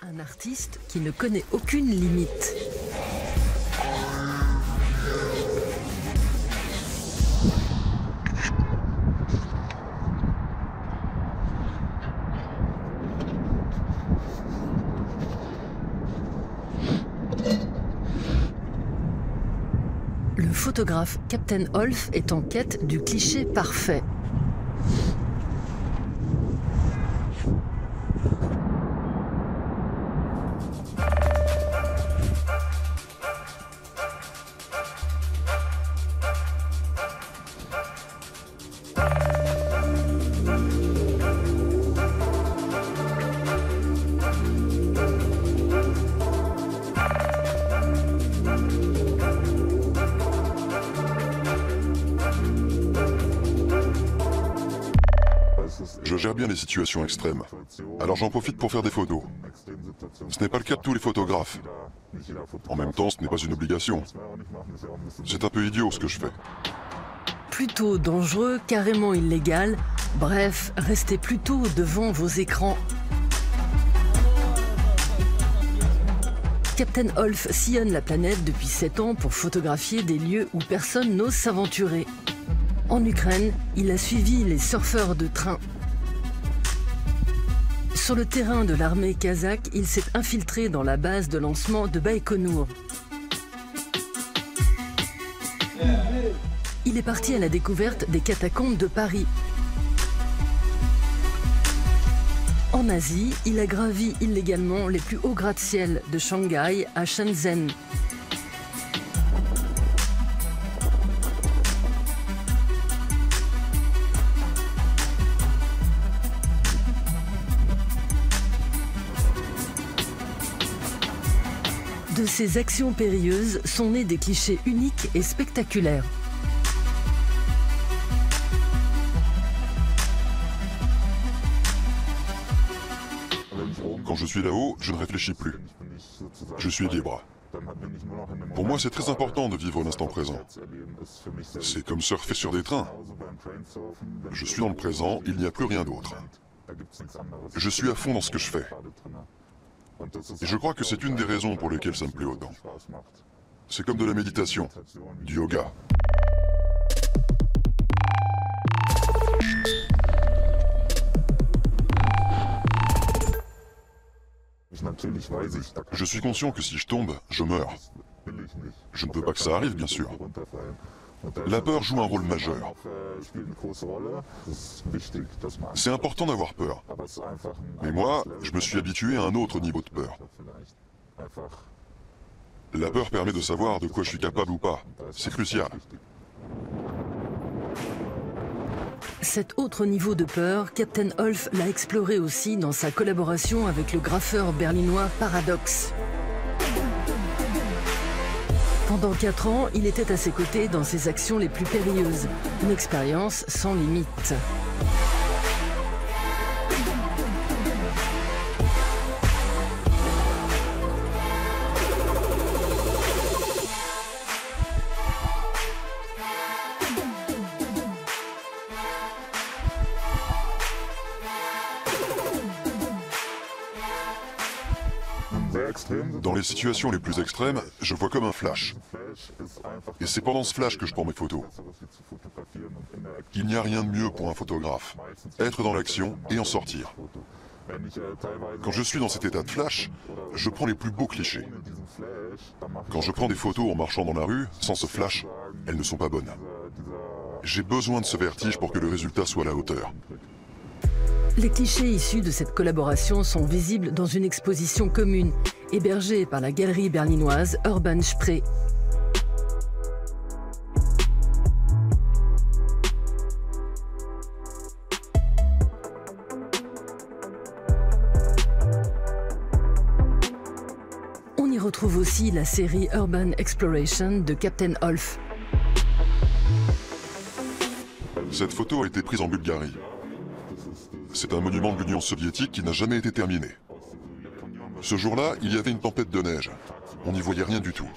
Un artiste qui ne connaît aucune limite. Le photographe Captain Olf est en quête du cliché parfait. Je gère bien les situations extrêmes, alors j'en profite pour faire des photos. Ce n'est pas le cas de tous les photographes. En même temps, ce n'est pas une obligation. C'est un peu idiot ce que je fais. Plutôt dangereux, carrément illégal. Bref, restez plutôt devant vos écrans. Captain Olf sillonne la planète depuis 7 ans pour photographier des lieux où personne n'ose s'aventurer. En Ukraine, il a suivi les surfeurs de train. Sur le terrain de l'armée kazakh, il s'est infiltré dans la base de lancement de Baïkonour. Il est parti à la découverte des catacombes de Paris. En Asie, il a gravi illégalement les plus hauts gratte-ciel de Shanghai à Shenzhen. De ces actions périlleuses sont nés des clichés uniques et spectaculaires. Quand je suis là-haut, je ne réfléchis plus. Je suis libre. Pour moi, c'est très important de vivre l'instant présent. C'est comme surfer sur des trains. Je suis dans le présent, il n'y a plus rien d'autre. Je suis à fond dans ce que je fais. Et je crois que c'est une des raisons pour lesquelles ça me plaît autant. C'est comme de la méditation, du yoga. Je suis conscient que si je tombe, je meurs. Je ne veux pas que ça arrive, bien sûr. La peur joue un rôle majeur. C'est important d'avoir peur. Mais moi, je me suis habitué à un autre niveau de peur. La peur permet de savoir de quoi je suis capable ou pas. C'est crucial. Cet autre niveau de peur, Captain Olf l'a exploré aussi dans sa collaboration avec le graffeur berlinois Paradox. Pendant 4 ans, il était à ses côtés dans ses actions les plus périlleuses. Une expérience sans limite. Dans les situations les plus extrêmes, je vois comme un flash. Et c'est pendant ce flash que je prends mes photos. Il n'y a rien de mieux pour un photographe. Être dans l'action et en sortir. Quand je suis dans cet état de flash, je prends les plus beaux clichés. Quand je prends des photos en marchant dans la rue, sans ce flash, elles ne sont pas bonnes. J'ai besoin de ce vertige pour que le résultat soit à la hauteur. Les clichés issus de cette collaboration sont visibles dans une exposition commune, hébergée par la galerie berlinoise Urban Spree. On y retrouve aussi la série Urban Exploration de Captain Olf. Cette photo a été prise en Bulgarie. C'est un monument de l'Union soviétique qui n'a jamais été terminé. Ce jour-là, il y avait une tempête de neige. On n'y voyait rien du tout.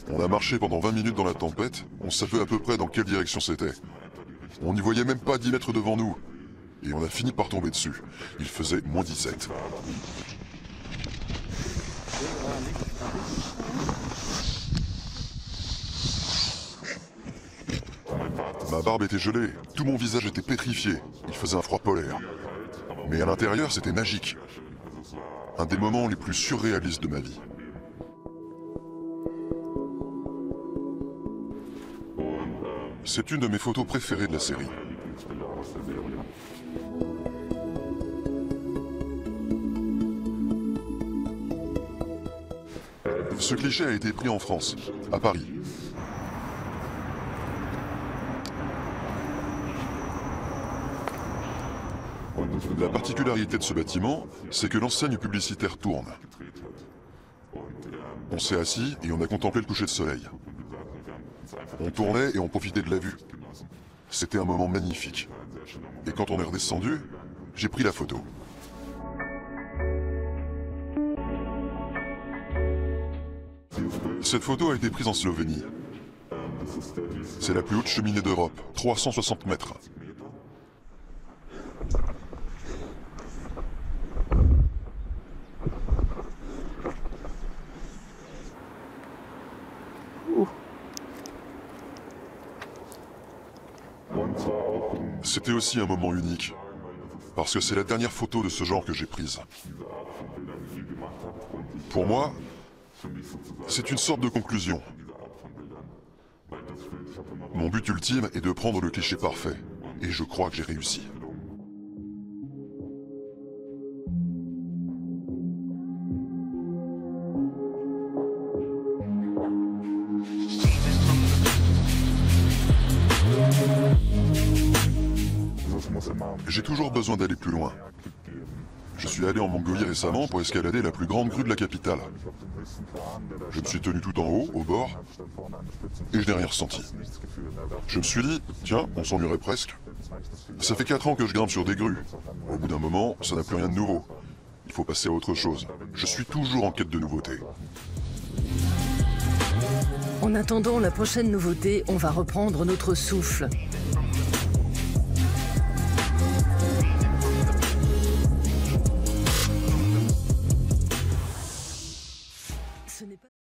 On a marché pendant 20 minutes dans la tempête, on savait à peu près dans quelle direction c'était. On n'y voyait même pas 10 mètres devant nous. Et on a fini par tomber dessus. Il faisait -17. Ma barbe était gelée, tout mon visage était pétrifié, il faisait un froid polaire. Mais à l'intérieur, c'était magique. Un des moments les plus surréalistes de ma vie. C'est une de mes photos préférées de la série. Ce cliché a été pris en France, à Paris. La particularité de ce bâtiment, c'est que l'enseigne publicitaire tourne. On s'est assis et on a contemplé le coucher de soleil. On tournait et on profitait de la vue. C'était un moment magnifique. Et quand on est redescendu, j'ai pris la photo. Cette photo a été prise en Slovénie. C'est la plus haute cheminée d'Europe, 360 mètres. C'était aussi un moment unique, parce que c'est la dernière photo de ce genre que j'ai prise. Pour moi, c'est une sorte de conclusion. Mon but ultime est de prendre le cliché parfait, et je crois que j'ai réussi. J'ai toujours besoin d'aller plus loin. Je suis allé en Mongolie récemment pour escalader la plus grande grue de la capitale. Je me suis tenu tout en haut, au bord, et je n'ai rien ressenti. Je me suis dit, tiens, on s'ennuierait presque. Ça fait 4 ans que je grimpe sur des grues. Au bout d'un moment, ça n'a plus rien de nouveau. Il faut passer à autre chose. Je suis toujours en quête de nouveautés. En attendant la prochaine nouveauté, on va reprendre notre souffle.